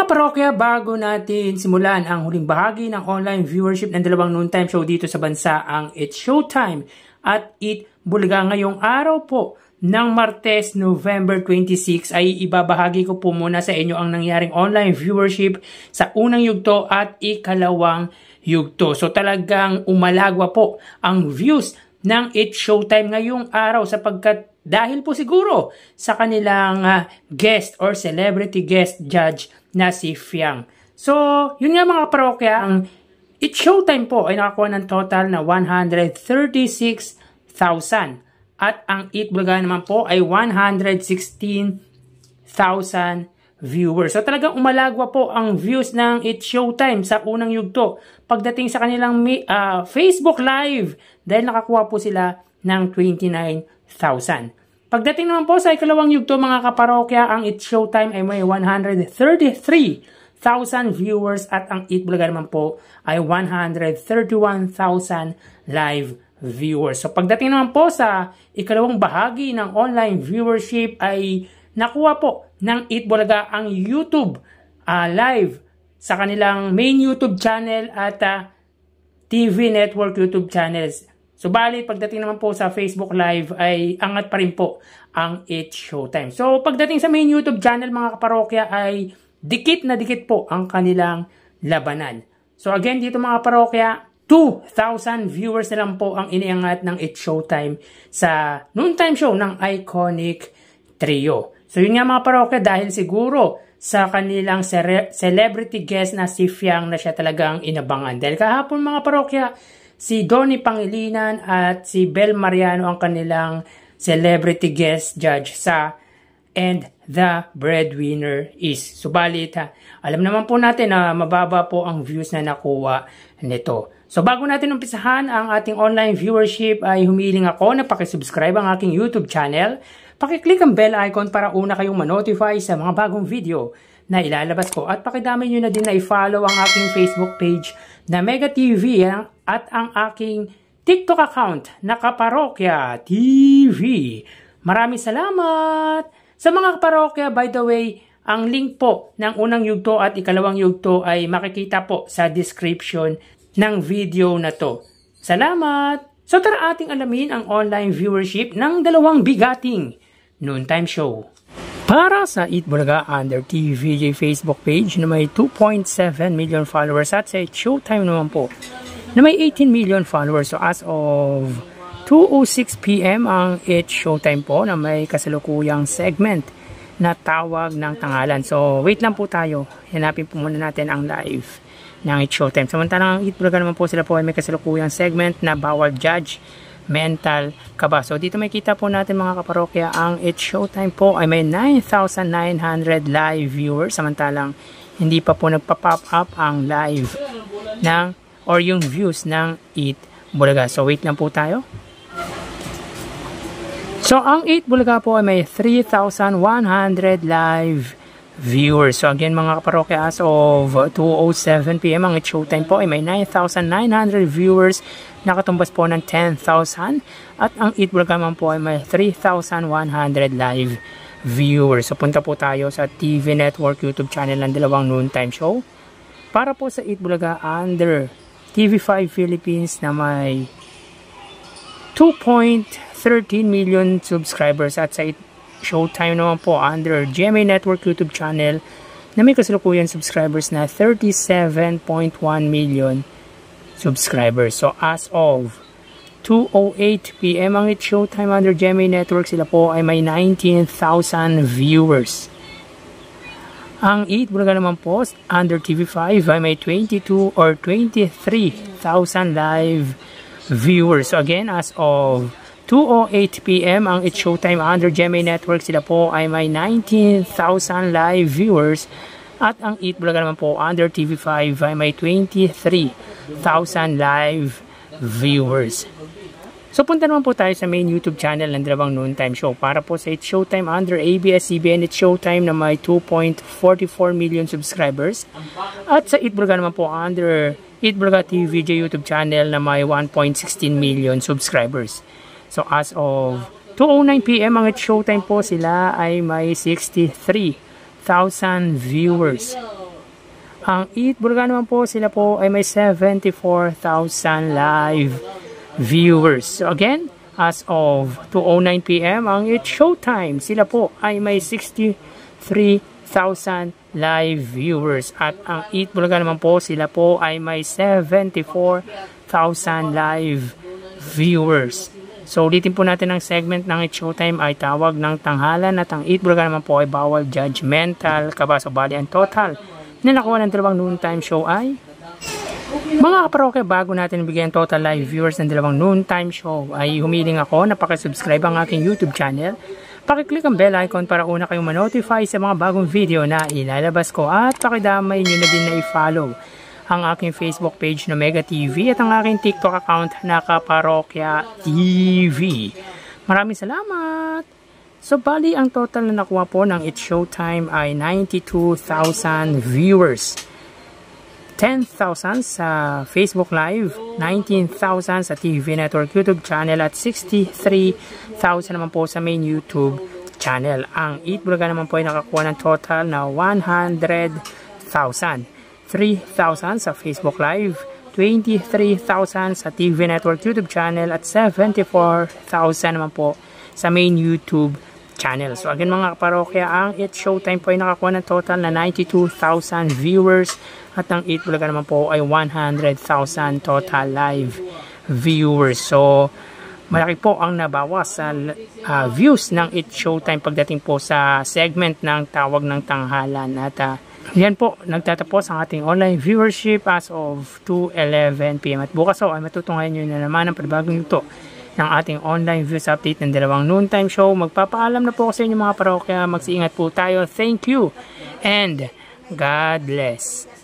Mga parokya, bago natin simulan ang huling bahagi ng online viewership ng dalawang noontime show dito sa bansa, ang It's Showtime at Eat Bulaga, ngayong araw po ng Martes, November 26, ay ibabahagi ko po muna sa inyo ang nangyaring online viewership sa unang yugto at ikalawang yugto. So talagang umalagwa po ang views ng It's Showtime ngayong araw sapagkat dahil po siguro sa kanilang guest or celebrity guest judge na si Fiang. So, yun nga mga parokya, ang It's Showtime po ay nakakuha ng total na 136,000 at ang Eat Bulaga naman po ay 116,000 viewers. So talagang umalagwa po ang views ng It's Showtime sa unang yugto pagdating sa kanilang Facebook Live dahil nakakuha po sila ng 29,000. Pagdating naman po sa ikalawang yugto mga kaparokya, ang It's Showtime ay may 133,000 viewers at ang Eat Bulaga naman po ay 131,000 live viewers. So pagdating naman po sa ikalawang bahagi ng online viewership ay nakuha po ng Eat Bulaga ang YouTube live sa kanilang main YouTube channel at TV network YouTube channels. Subalit, pagdating naman po sa Facebook Live ay angat pa rin po ang It's Showtime. So, pagdating sa main YouTube channel mga kaparokya ay dikit na dikit po ang kanilang labanan. So, again, dito mga kaparokya, 2,000 viewers na lang po ang iniangat ng It's Showtime sa noontime show ng Iconic Trio. So, yun nga mga kaparokya, dahil siguro sa kanilang celebrity guest na si Fiang na siya talagang inabangan. Dahil kahapon mga kaparokya, si Donnie Pangilinan at si Bel Mariano ang kanilang celebrity guest judge sa And the Breadwinner Is. Subalit, alam naman po natin na mababa po ang views na nakuha nito. So bago natin umpisahan ang ating online viewership ay humiling ako na pakisubscribe ang aking YouTube channel. Pakiclick ang bell icon para una kayong manotify sa mga bagong video na ilalabas ko. At pakidami nyo na din na i-follow ang aking Facebook page na Mega TV at ang aking TikTok account na Kaparokya TV. Maraming salamat! Sa mga kaparokya, by the way, ang link po ng unang yugto at ikalawang yugto ay makikita po sa description ng video na to. Salamat! So tara ating alamin ang online viewership ng dalawang bigating noontime show. Para sa Eat Bulaga under TVJ Facebook page na may 2.7 million followers at sa It's Showtime naman po na may 18 million followers. So as of 2:06 PM ang It's Showtime po na may kasalukuyang segment na tawag ng tangalan. So wait lang po tayo. Hanapin po muna natin ang live ng It's Showtime. Samantalang ang Eat Bulaga naman po sila po ay may kasalukuyang segment na bawal judge mental kaba. So dito may kita po natin mga kaparokya, ang It's Showtime po ay may 9,900 live viewers, samantalang hindi pa po nagpa-pop up ang live ng or yung views ng Eat Bulaga. So wait lang po tayo. So ang Eat Bulaga po ay may 3,100 live viewers. So again mga kaparokya, as of 2:07 PM ang It's Showtime po ay may 9,900 viewers, nakatumbas po ng 10,000 at ang Eat Bulaga man po ay may 3,100 live viewers. So punta po tayo sa TV network YouTube channel ng dalawang noontime show. Para po sa Eat Bulaga under TV5 Philippines na may 2.13 million subscribers at sa Eat Showtime naman po under GMA Network YouTube channel na may kasalukuyan subscribers na 37.1 million subscribers. So as of 2:08 PM ang It's Showtime under GMA Network, sila po ay may 19,000 viewers. Ang Eat Bulaga naman po under TV5 ay may 22 or 23,000 live viewers. So again, as of 2:08 PM ang It's Showtime under GMA Network, sila po ay may 19,000 live viewers at ang Eat Bulaga naman po under TV5 ay may 23,000 live viewers. So punta naman po tayo sa main YouTube channel ng dalawang noontime show. Para po sa It's Showtime under ABS-CBN It's Showtime na may 2.44 million subscribers at sa Eat Bulaga naman po under Eat Bulaga TVJ YouTube channel na may 1.16 million subscribers. So as of 2:09 PM ang It's Showtime po, sila ay may 63,000 viewers. Ang Eat Bulaga naman po, sila po ay may 74,000 live viewers. So again, as of 2:09 PM, ang It's Showtime, sila po ay may 63,000 live viewers. At ang Eat Bulaga naman po, sila po ay may 74,000 live viewers. So ulitin po natin ang segment ng It's Showtime ay tawag ng tanghalan at ang Eat Bulaga naman po ay bawal judgmental. Kabaso bali ang total na nakuha ng dalawang noontime show ay mga kaparokya, bago natin bigyan total live viewers ng dalawang noontime show ay humiling ako na pakisubscribe ang aking YouTube channel. Pakiclick ang bell icon para una kayong ma-notify sa mga bagong video na ilalabas ko at pakidamay nyo na din na i-follow ang aking Facebook page na Mega TV at ang aking TikTok account na Kaparokya TV. Maraming salamat! So bali ang total na nakuha po ng It's Showtime ay 92,000 viewers. 10,000 sa Facebook Live, 19,000 sa TV Network YouTube channel at 63,000 naman po sa main YouTube channel. Ang Eat Bulaga naman po ay nakakuha ng total na 100,000. 3,000 sa Facebook Live, 23,000 sa TV Network YouTube channel at 74,000 naman po sa main YouTube channel. So again mga kaparokya, ang It's Showtime po ay nakakuha ng total na 92,000 viewers at ang Eat Bulaga naman po ay 100,000 total live viewers. So malaki po ang nabawas sa views ng It's Showtime pagdating po sa segment ng tawag ng tanghalan. At yan po, nagtatapos ang ating online viewership as of 2:11 PM. At bukas ay matutunghayan nyo na naman ang panibagong ito ng ating online views update ng dalawang noontime show. Magpapaalam na po sa inyo mga parokya. Magsiingat po tayo. Thank you and God bless.